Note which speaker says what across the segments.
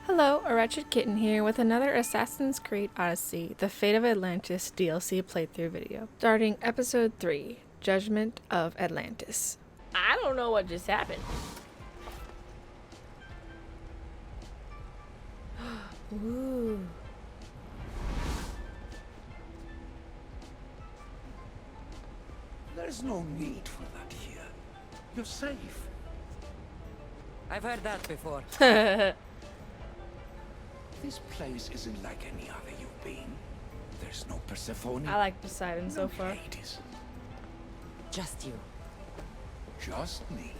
Speaker 1: Hello, a Wretched Kitten here with another Assassin's Creed Odyssey, the Fate of Atlantis DLC playthrough video, starting Episode 3, Judgement of Atlantis.
Speaker 2: I don't know what just happened.
Speaker 1: Ooh.
Speaker 3: There's no need for that here. You're safe.
Speaker 4: I've heard that before.
Speaker 3: This place isn't like any other you've been. There's no Persephone.
Speaker 1: I like Poseidon so
Speaker 3: no
Speaker 1: far.
Speaker 3: Hades.
Speaker 4: Just you.
Speaker 3: Just me.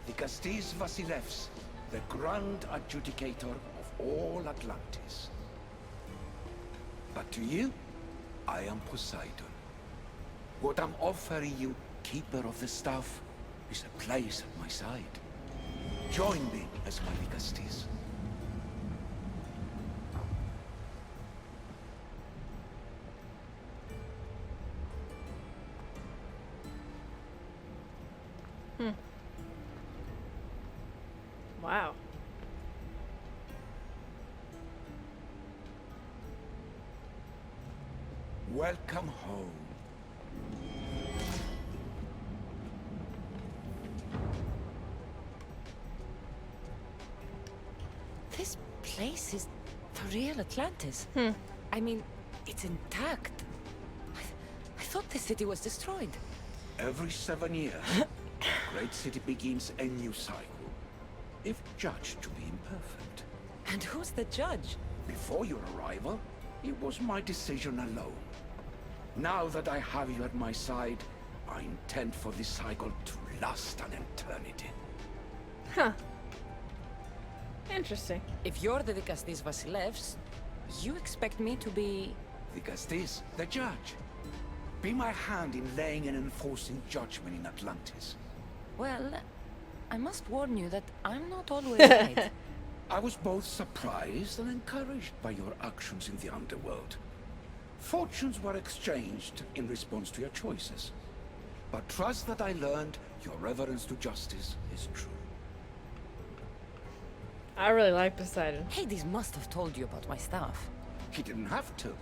Speaker 3: The Castis Vasilevs, the grand adjudicator of all Atlantis. But to you, I am Poseidon. What I'm offering you, Keeper of the Staff, is a place at my side. Join me as my Vicastis.
Speaker 1: Wow.
Speaker 3: Welcome home.
Speaker 4: This place is the real Atlantis. I mean, it's intact. I thought the city was destroyed.
Speaker 3: Every 7 years, the great city begins a new cycle. If judged to be imperfect.
Speaker 4: And who's the judge?
Speaker 3: Before your arrival, it was my decision alone. Now that I have you at my side, I intend for this cycle to last an eternity.
Speaker 1: Huh. Interesting.
Speaker 4: If you're the Castis Vasilevs, you expect me to be...
Speaker 3: Vicastis, the judge. Be my hand in laying and enforcing judgment in Atlantis.
Speaker 4: Well, I must warn you that I'm not always right.
Speaker 3: I was both surprised and encouraged by your actions in the underworld. Fortunes were exchanged in response to your choices. But trust that I learned your reverence to justice is true.
Speaker 1: I really like Poseidon.
Speaker 4: Hades must have told you about my staff.
Speaker 3: He didn't have to.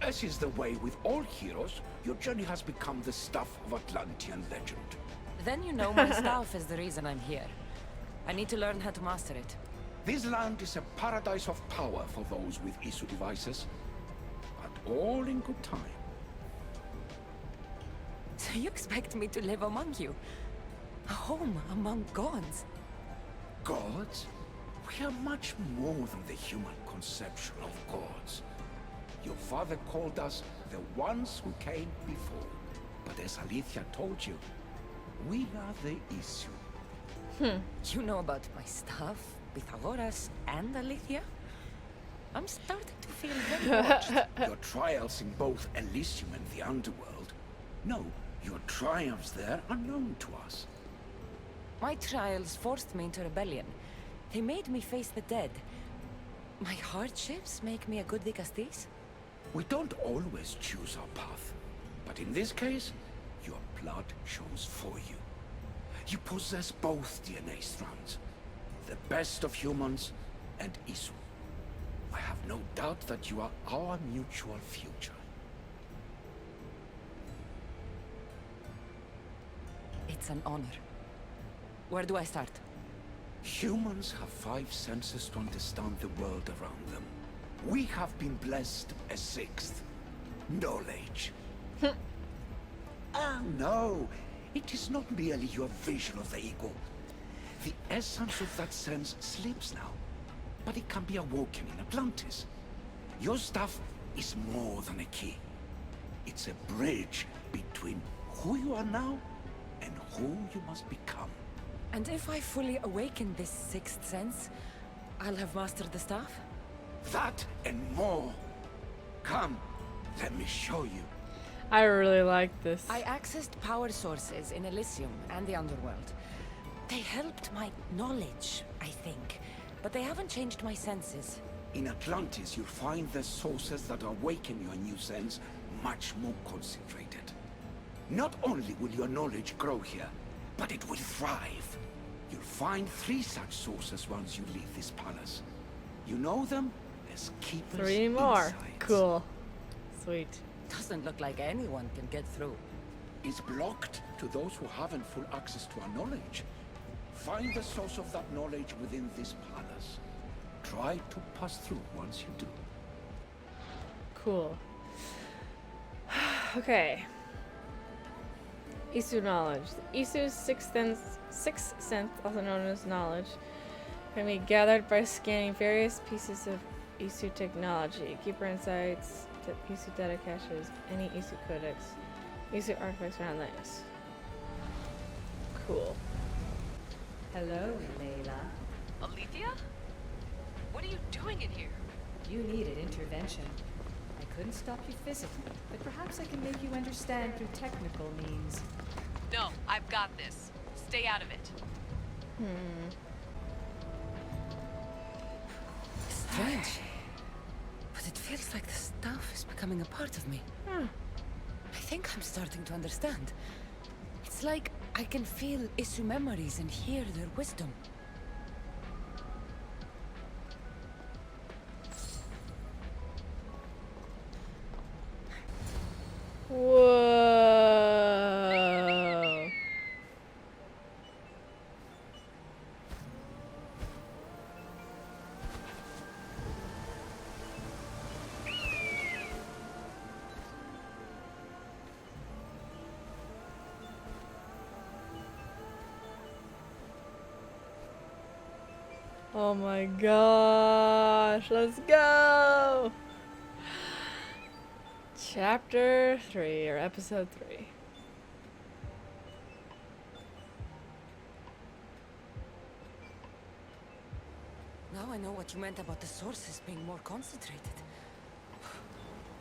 Speaker 3: As is the way with all heroes, your journey has become the stuff of Atlantean legend.
Speaker 4: Then you know my staff is the reason I'm here. I need to learn how to master it.
Speaker 3: This land is a paradise of power for those with issue devices. But all in good time.
Speaker 4: So you expect me to live among you? A home among gods?
Speaker 3: Gods? We are much more than the human conception of gods. Your father called us the ones who came before. But as Alethea told you, we are the issue.
Speaker 4: You know about my staff, Pythagoras, and Alethea? I'm starting to feel very watched.
Speaker 3: Your trials in both Elysium and the underworld. No, your triumphs there are known to us.
Speaker 4: My trials forced me into rebellion. They made me face the dead. My hardships make me a good Vicastis?
Speaker 3: We don't always choose our path. But in this case, your blood shows for you. You possess both DNA strands. The best of humans and Isu. I have no doubt that you are our mutual future.
Speaker 4: It's an honor. Where do I start?
Speaker 3: Humans have 5 senses to understand the world around them. We have been blessed a 6th. Knowledge. No. It is not merely your vision of the ego. The essence of that sense slips now. But it can be awoken in Atlantis. Your stuff is more than a key. It's a bridge between who you are now and who you must become.
Speaker 4: And if I fully awaken this 6th sense, I'll have mastered the staff?
Speaker 3: That and more. Come, let me show you.
Speaker 1: I really like this.
Speaker 4: I accessed power sources in Elysium and the underworld. They helped my knowledge, I think. But they haven't changed my senses.
Speaker 3: In Atlantis, you'll find the sources that awaken your new sense much more concentrated. Not only will your knowledge grow here, but it will thrive. You'll find 3 such sources once you leave this palace. You know them as keepers
Speaker 1: 3 more.
Speaker 3: inside.
Speaker 1: Cool. Sweet.
Speaker 4: Doesn't look like anyone can get through.
Speaker 3: Is blocked to those who haven't full access to our knowledge. Find the source of that knowledge within this palace. Try to pass through once you do.
Speaker 1: Cool. Okay. Isu knowledge. Isu's sixth sense, also known as knowledge, can be gathered by scanning various pieces of Isu technology. Keeper insights, Isu data caches, any Isu codex, Isu artifacts around Atlantis. Cool.
Speaker 5: Hello, Layla.
Speaker 6: Alethea? What are you doing in here?
Speaker 5: You needed intervention. I couldn't stop you physically, but perhaps I can make you understand through technical means.
Speaker 6: No, I've got this. Stay out of it.
Speaker 4: Strange. But it feels like the stuff is becoming a part of me. I think I'm starting to understand. It's like I can feel Isu memories and hear their wisdom.
Speaker 1: Whoa. Oh my gosh, let's go! Chapter 3, or episode 3.
Speaker 4: Now I know what you meant about the sources being more concentrated.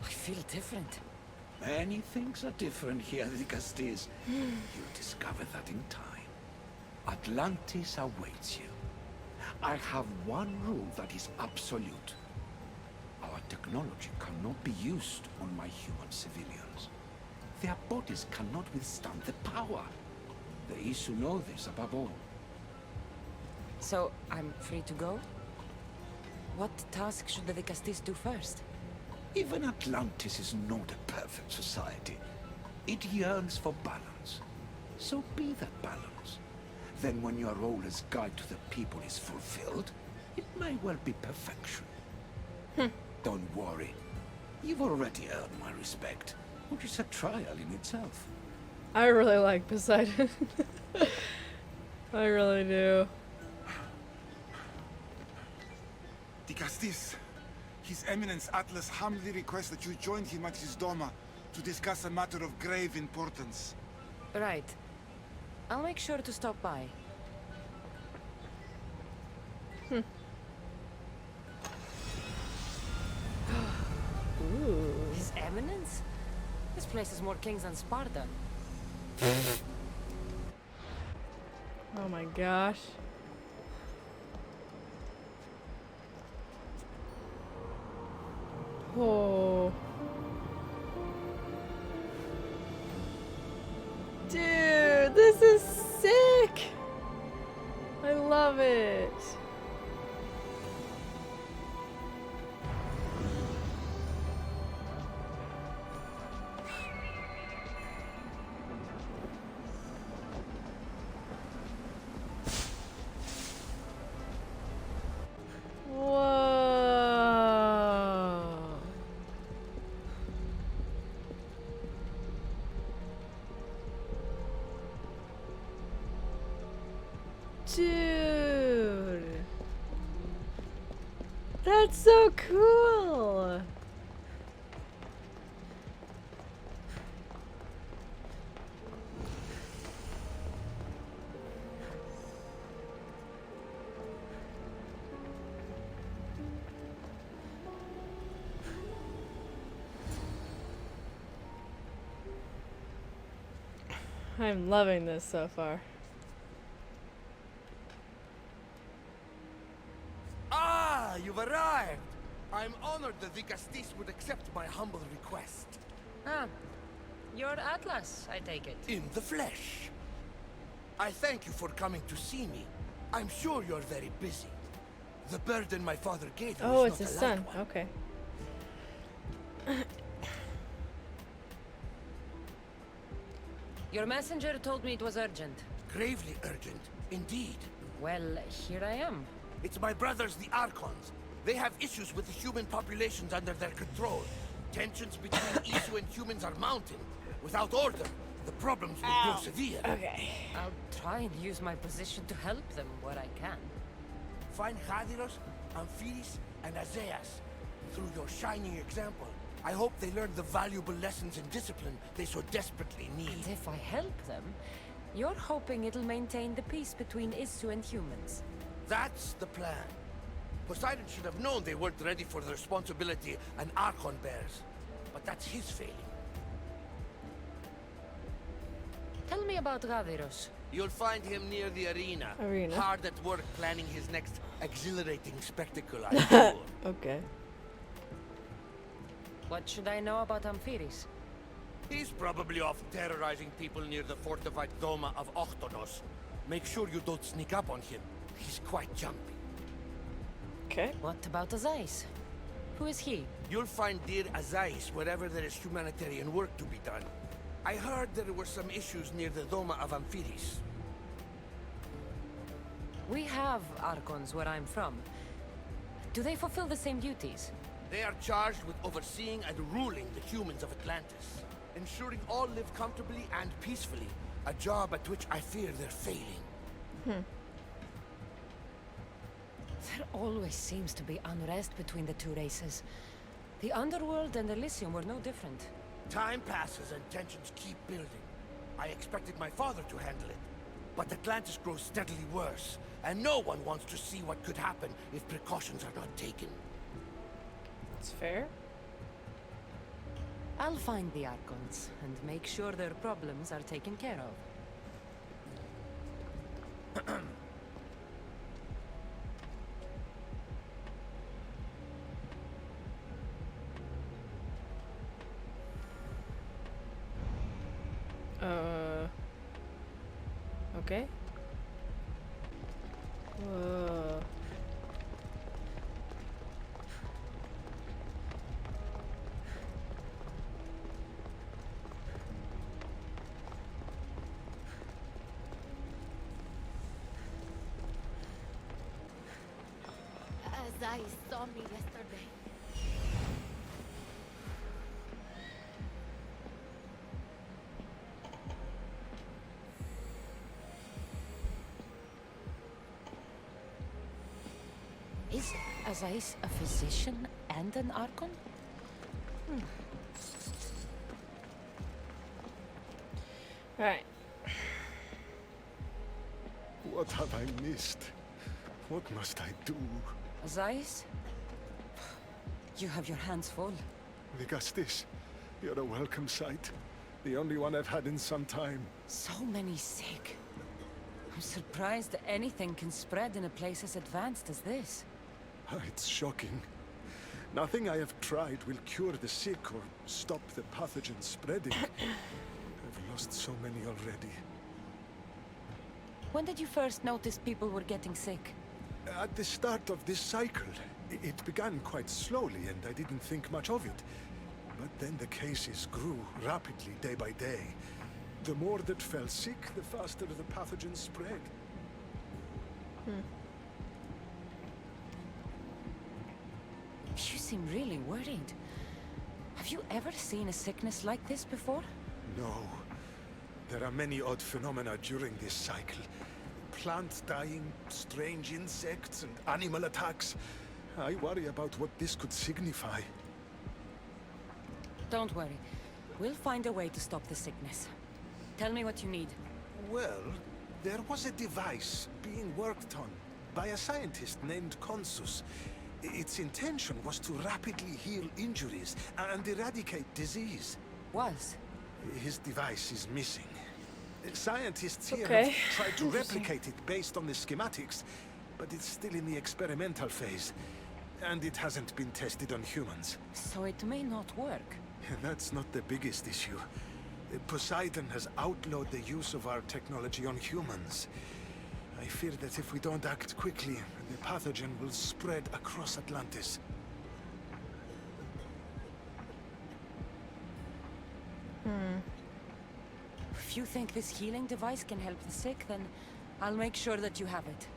Speaker 4: I feel different.
Speaker 3: Many things are different here, the Castis. You'll discover that in time. Atlantis awaits you. I have one rule that is absolute. Our technology cannot be used on my human civilians. Their bodies cannot withstand the power. The Isu know this above all.
Speaker 4: So, I'm free to go? What task should the Vicastis do first?
Speaker 3: Even Atlantis is not a perfect society. It yearns for balance. So be that balance. Then when your role as guide to the people is fulfilled, it may well be perfection. Don't worry. You've already earned my respect, which is a trial in itself.
Speaker 1: I really like Poseidon. I really do.
Speaker 7: The Castis. His Eminence Atlas humbly requests that you join him at his Doma to discuss a matter of grave importance.
Speaker 4: Right. I'll make sure to stop by.
Speaker 1: Ooh.
Speaker 4: His Eminence? This place is more kings than Sparta.
Speaker 1: Oh my gosh. Oh. Dude, this is sick! I love it. Whoa. Dude. That's so cool. I'm loving this so far.
Speaker 8: Ah, you've arrived! I'm honored that the Castis would accept my humble request.
Speaker 2: Ah, you're Atlas, I take it.
Speaker 8: In the flesh. I thank you for coming to see me. I'm sure you're very busy. The burden my father gave you
Speaker 1: Oh,
Speaker 8: is
Speaker 1: it's
Speaker 8: not
Speaker 1: his
Speaker 8: a
Speaker 1: son.
Speaker 8: light one.
Speaker 1: Okay.
Speaker 2: Your messenger told me it was urgent.
Speaker 8: Gravely urgent, indeed.
Speaker 2: Well, here I am.
Speaker 8: It's my brothers, the Archons. They have issues with the human populations under their control. Tensions between Isu and humans are mounting. Without order, the problems will grow severe.
Speaker 1: Okay.
Speaker 2: I'll try and use my position to help them where I can.
Speaker 8: Find Hadiros, Amphiris, and Azeas. Through your shining example, I hope they learn the valuable lessons in discipline they so desperately need.
Speaker 2: And if I help them, you're hoping it'll maintain the peace between Isu and humans.
Speaker 8: That's the plan. Poseidon should have known they weren't ready for the responsibility an Archon bears. But that's his failing.
Speaker 2: Tell me about Gaviros.
Speaker 8: You'll find him near the arena. Hard at work planning his next exhilarating spectacle, I'm sure.
Speaker 1: Okay.
Speaker 2: What should I know about Amphiris?
Speaker 8: He's probably off terrorizing people near the fortified Doma of Ochtonos. Make sure you don't sneak up on him. He's quite jumpy.
Speaker 1: Okay.
Speaker 2: What about Azais? Who is he?
Speaker 8: You'll find dear Azais wherever there is humanitarian work to be done. I heard there were some issues near the Doma of Amphiris.
Speaker 2: We have Archons where I'm from. Do they fulfill the same duties?
Speaker 8: They are charged with overseeing and ruling the humans of Atlantis. Ensuring all live comfortably and peacefully. A job at which I fear they're failing.
Speaker 2: There always seems to be unrest between the two races. The Underworld and Elysium were no different.
Speaker 8: Time passes and tensions keep building. I expected my father to handle it. But Atlantis grows steadily worse, and no one wants to see what could happen if precautions are not taken.
Speaker 1: That's fair.
Speaker 2: I'll find the Archons and make sure their problems are taken care of.
Speaker 1: Okay. Whoa.
Speaker 9: Azai saw me yesterday.
Speaker 2: Is Azais a physician and an Archon?
Speaker 1: Alright.
Speaker 7: What have I missed? What must I do?
Speaker 2: Azais? You have your hands full.
Speaker 7: Vigastis, you're a welcome sight. The only one I've had in some time.
Speaker 2: So many sick. I'm surprised that anything can spread in a place as advanced as this.
Speaker 7: It's shocking. Nothing I have tried will cure the sick or stop the pathogen spreading. I've lost so many already.
Speaker 2: When did you first notice people were getting sick?
Speaker 7: At the start of this cycle, it began quite slowly and I didn't think much of it. But then the cases grew rapidly day by day. The more that fell sick, the faster the pathogen spread.
Speaker 2: You seem really worried. Have you ever seen a sickness like this before?
Speaker 7: No. There are many odd phenomena during this cycle. Plants dying, strange insects, and animal attacks. I worry about what this could signify.
Speaker 2: Don't worry. We'll find a way to stop the sickness. Tell me what you need.
Speaker 7: Well, there was a device being worked on by a scientist named Consus. Its intention was to rapidly heal injuries and eradicate disease.
Speaker 2: Was?
Speaker 7: His device is missing. Scientists here
Speaker 1: Okay.
Speaker 7: have tried to replicate it based on the schematics, but it's still in the experimental phase. And it hasn't been tested on humans.
Speaker 2: So it may not work.
Speaker 7: That's not the biggest issue. Poseidon has outlawed the use of our technology on humans. I fear that if we don't act quickly, the pathogen will spread across Atlantis.
Speaker 4: If you think this healing device can help the sick, then I'll make sure that you have it.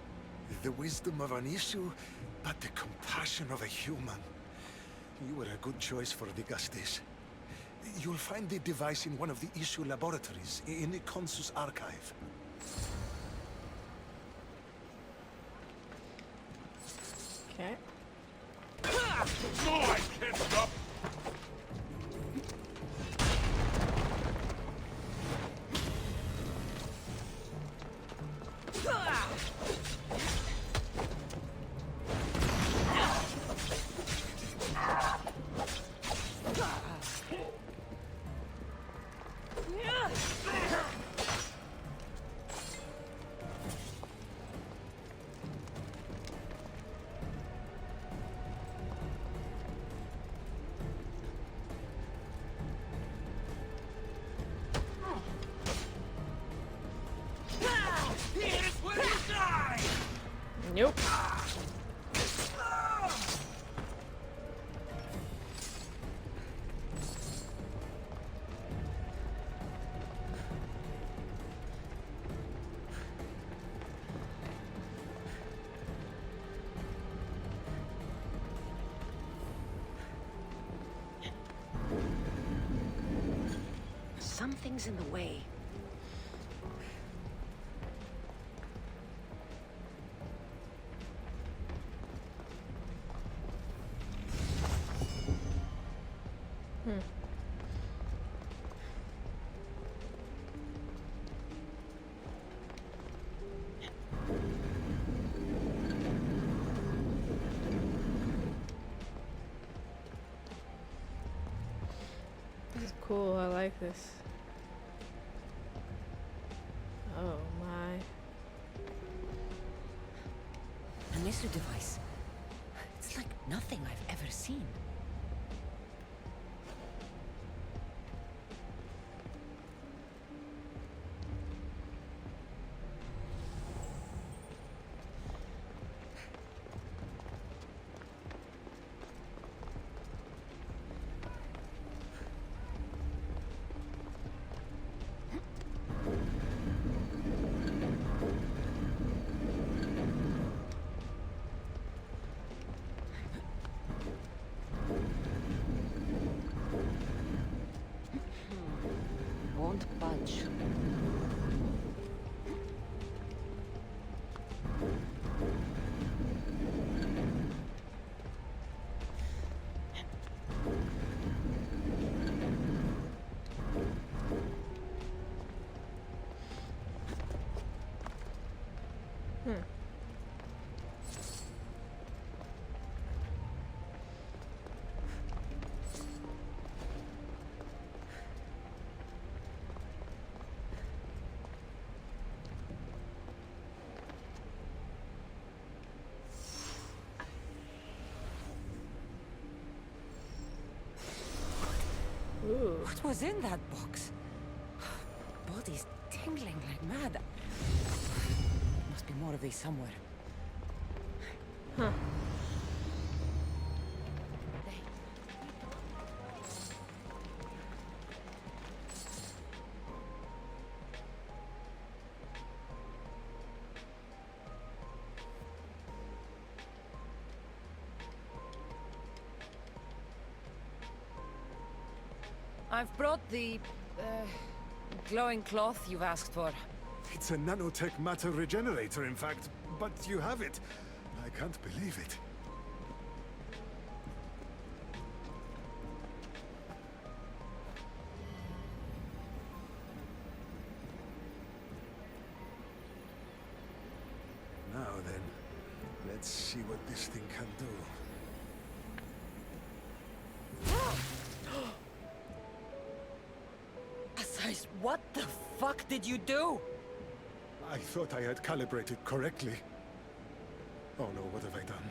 Speaker 7: The wisdom of an issue, but the compassion of a human. You were a good choice for the Gustis. You'll find the device in one of the issue laboratories, in the Consus archive.
Speaker 1: Okay.
Speaker 8: No, I can't stop!
Speaker 1: Nope.
Speaker 2: Something's in the way.
Speaker 1: This is cool. I like this. Oh my.
Speaker 4: An issue device. It's like nothing I've ever seen. Won't budge.
Speaker 1: Ooh.
Speaker 4: What was in that box? Body's tingling like mad. Must be more of these somewhere.
Speaker 1: Huh.
Speaker 4: I've brought the glowing cloth you've asked for.
Speaker 7: It's a nanotech matter regenerator, in fact. But you have it. I can't believe it. Now then, let's see what this thing can do.
Speaker 4: Asais, what the fuck did you do?
Speaker 7: I thought I had calibrated correctly. Oh no, what have I done?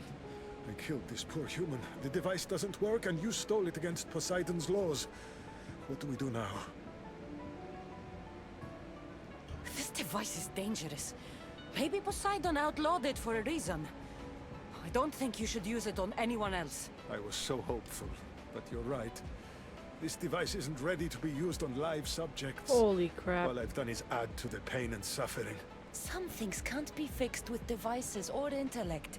Speaker 7: I killed this poor human. The device doesn't work, and you stole it against Poseidon's laws. What do we do now?
Speaker 4: This device is dangerous.
Speaker 2: Maybe Poseidon outlawed it for a reason. I don't think you should use it on anyone else.
Speaker 7: I was so hopeful, but you're right. This device isn't ready to be used on live subjects.
Speaker 1: Holy crap.
Speaker 7: All I've done is add to the pain and suffering.
Speaker 2: Some things can't be fixed with devices or intellect.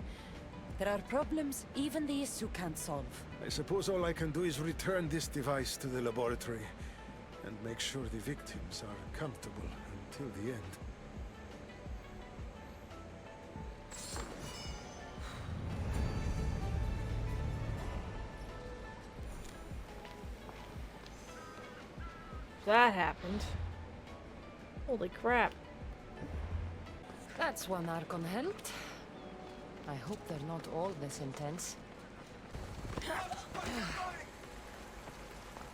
Speaker 2: There are problems even the issue can't solve.
Speaker 7: I suppose all I can do is return this device to the laboratory and make sure the victims are comfortable until the end.
Speaker 1: That happened. Holy crap.
Speaker 2: That's one Archon helped. I hope they're not all this intense.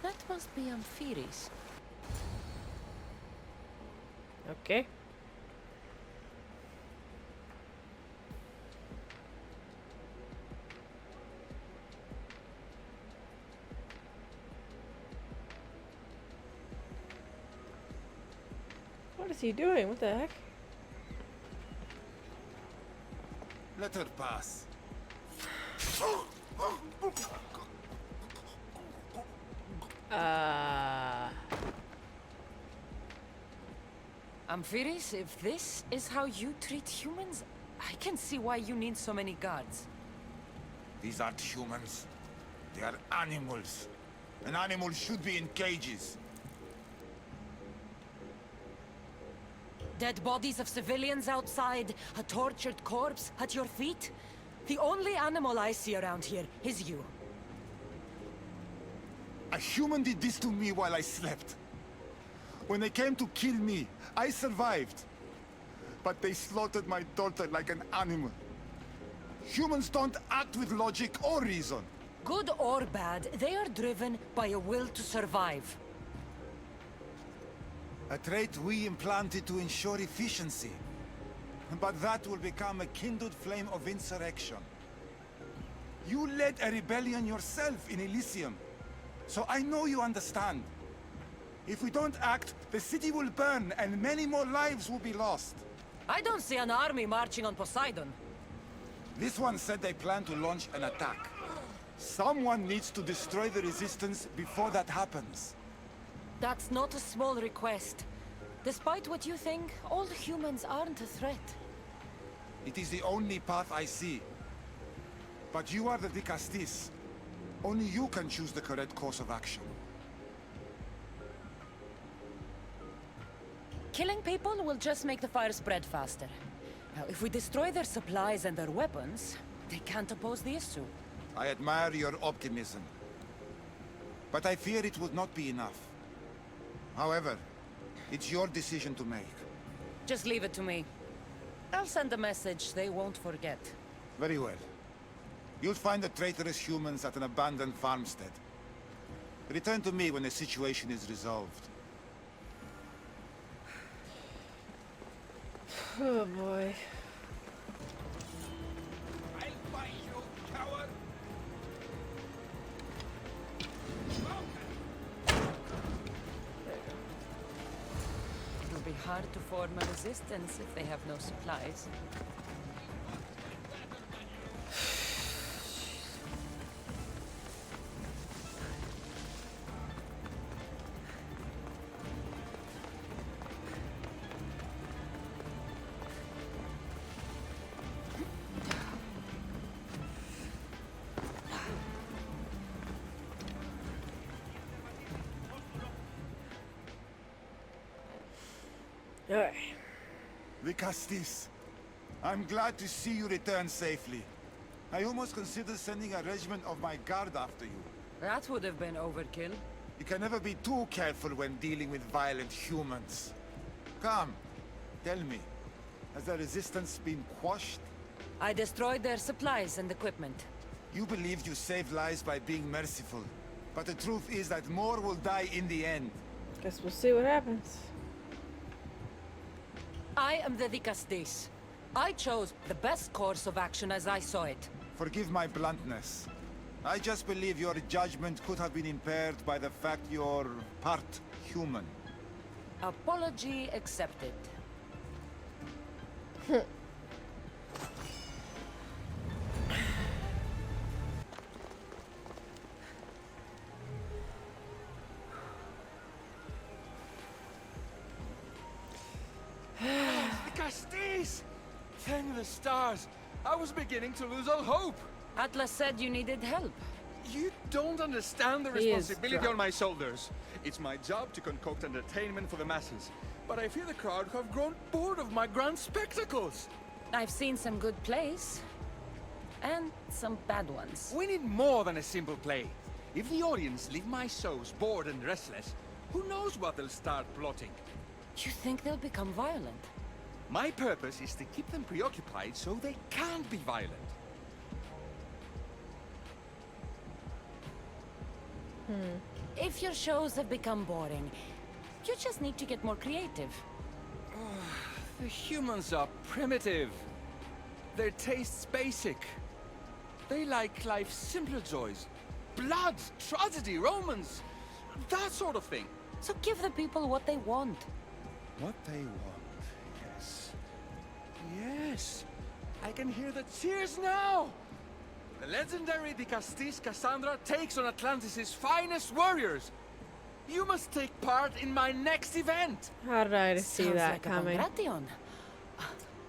Speaker 2: That must be Amphiris.
Speaker 1: Okay. What is he doing? What the heck?
Speaker 8: Let her pass.
Speaker 2: Amphiris, if this is how you treat humans, I can see why you need so many guards.
Speaker 8: These aren't humans. They are animals. An animal should be in cages.
Speaker 2: Dead bodies of civilians outside, a tortured corpse at your feet. The only animal I see around here is you.
Speaker 8: A human did this to me while I slept. When they came to kill me, I survived. But they slaughtered my daughter like an animal. Humans don't act with logic or reason.
Speaker 2: Good or bad, they are driven by a will to survive.
Speaker 8: A trait we implanted to ensure efficiency. But that will become a kindled flame of insurrection. You led a rebellion yourself in Elysium. So I know you understand. If we don't act, the city will burn and many more lives will be lost.
Speaker 2: I don't see an army marching on Poseidon.
Speaker 8: This one said they plan to launch an attack. Someone needs to destroy the resistance before that happens.
Speaker 2: That's not a small request. Despite what you think, all humans aren't a threat.
Speaker 8: It is the only path I see. But you are the Dicastis. Only you can choose the correct course of action.
Speaker 2: Killing people will just make the fire spread faster. Now, if we destroy their supplies and their weapons, they can't oppose the issue.
Speaker 8: I admire your optimism. But I fear it would not be enough. However, it's your decision to make.
Speaker 2: Just leave it to me. I'll send a message they won't forget.
Speaker 8: Very well. You'll find the traitorous humans at an abandoned farmstead. Return to me when the situation is resolved.
Speaker 1: Oh boy.
Speaker 8: I'll find you, coward!
Speaker 2: It'll be hard to form a resistance if they have no supplies.
Speaker 1: Alright.
Speaker 8: Vicastis, I'm glad to see you return safely. I almost considered sending a regiment of my guard after you.
Speaker 2: That would have been overkill.
Speaker 8: You can never be too careful when dealing with violent humans. Come, tell me, has the resistance been quashed?
Speaker 2: I destroyed their supplies and equipment.
Speaker 8: You believed you saved lives by being merciful. But the truth is that more will die in the end.
Speaker 1: Guess we'll see what happens.
Speaker 2: I am the Dicastis. I chose the best course of action as I saw it.
Speaker 8: Forgive my bluntness. I just believe your judgment could have been impaired by the fact you're part human.
Speaker 2: Apology accepted.
Speaker 3: The Castis! Thank the stars! I was beginning to lose all hope!
Speaker 2: Atlas said you needed help.
Speaker 10: You don't understand the
Speaker 1: He is
Speaker 10: responsibility
Speaker 1: drunk.
Speaker 10: on my shoulders. It's my job to concoct entertainment for the masses. But I fear the crowd have grown bored of my grand spectacles.
Speaker 2: I've seen some good plays. And some bad ones.
Speaker 3: We need more than a simple play. If the audience leave my shows bored and restless, who knows what they'll start plotting?
Speaker 2: You think they'll become violent?
Speaker 3: My purpose is to keep them preoccupied so they can't be violent.
Speaker 2: If your shows have become boring, you just need to get more creative.
Speaker 3: The humans are primitive. Their tastes basic. They like life's simpler joys. Blood, tragedy, romance, that sort of thing.
Speaker 2: So give the people what they want.
Speaker 3: What they want, yes. Yes, I can hear the cheers now! The legendary De Castis Cassandra takes on Atlantis' finest warriors! You must take part in my next event!
Speaker 1: How did I see
Speaker 2: Sounds
Speaker 1: that
Speaker 2: like a
Speaker 1: coming?
Speaker 2: Bagration.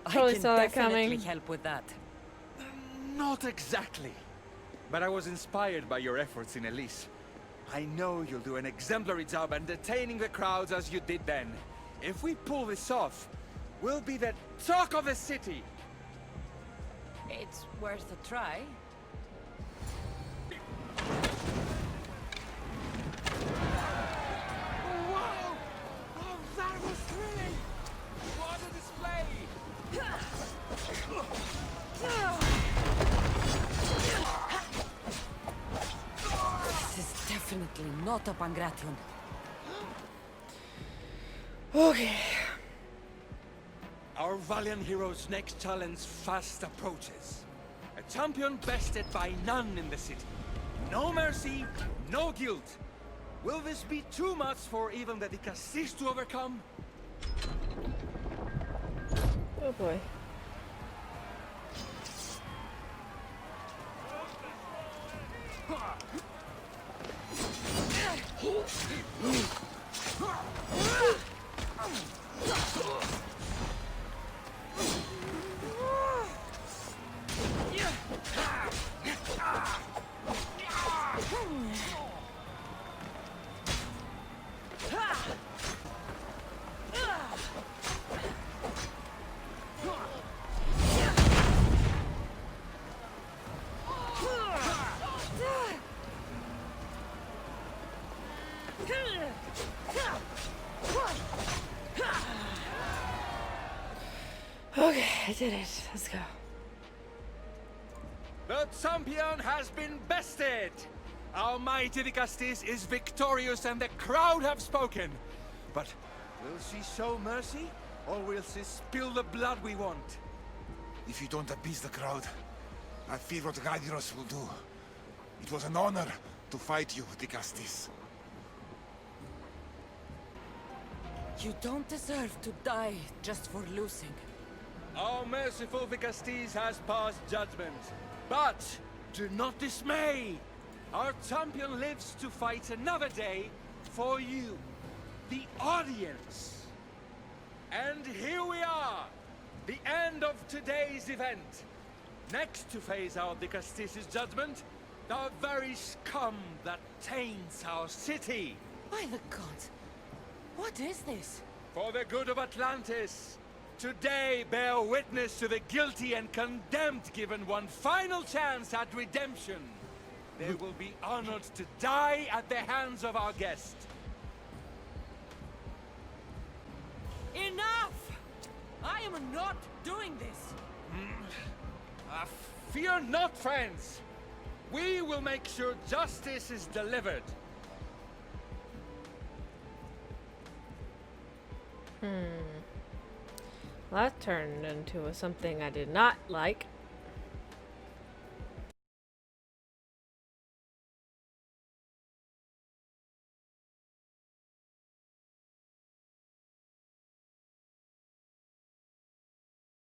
Speaker 1: Totally
Speaker 2: I can
Speaker 1: saw that
Speaker 2: definitely
Speaker 1: coming.
Speaker 2: help with that.
Speaker 3: Not exactly. But I was inspired by your efforts in Elise. I know you'll do an exemplary job entertaining the crowds as you did then. If we pull this off, we'll be the talk of the city!
Speaker 2: It's worth a try.
Speaker 3: Wow! Oh, that was thrilling! What a display!
Speaker 2: This is definitely not a Bagration.
Speaker 1: Okay.
Speaker 3: Our valiant hero's next challenge fast approaches. A champion bested by none in the city. No mercy, no guilt. Will this be too much for even the De Castis to overcome?
Speaker 1: Oh boy. Okay, I did it. Let's go.
Speaker 3: The champion has been bested! Our mighty De Castis is victorious and the crowd have spoken. But will she show mercy? Or will she spill the blood we want?
Speaker 8: If you don't appease the crowd, I fear what Radiros will do. It was an honor to fight you, De Castis.
Speaker 2: You don't deserve to die just for losing.
Speaker 3: Our merciful De Castis has passed judgment. But do not dismay! Our champion lives to fight another day for you, the audience. And here we are, the end of today's event. Next to face our De Castis' judgment, the very scum that taints our city.
Speaker 2: By the gods, what is this?
Speaker 3: For the good of Atlantis, today bear witness to the guilty and condemned given one final chance at redemption. They will be honored to die at the hands of our guest.
Speaker 2: Enough! I am not doing this!
Speaker 3: Fear not, friends. We will make sure justice is delivered.
Speaker 1: That turned into something I did not like.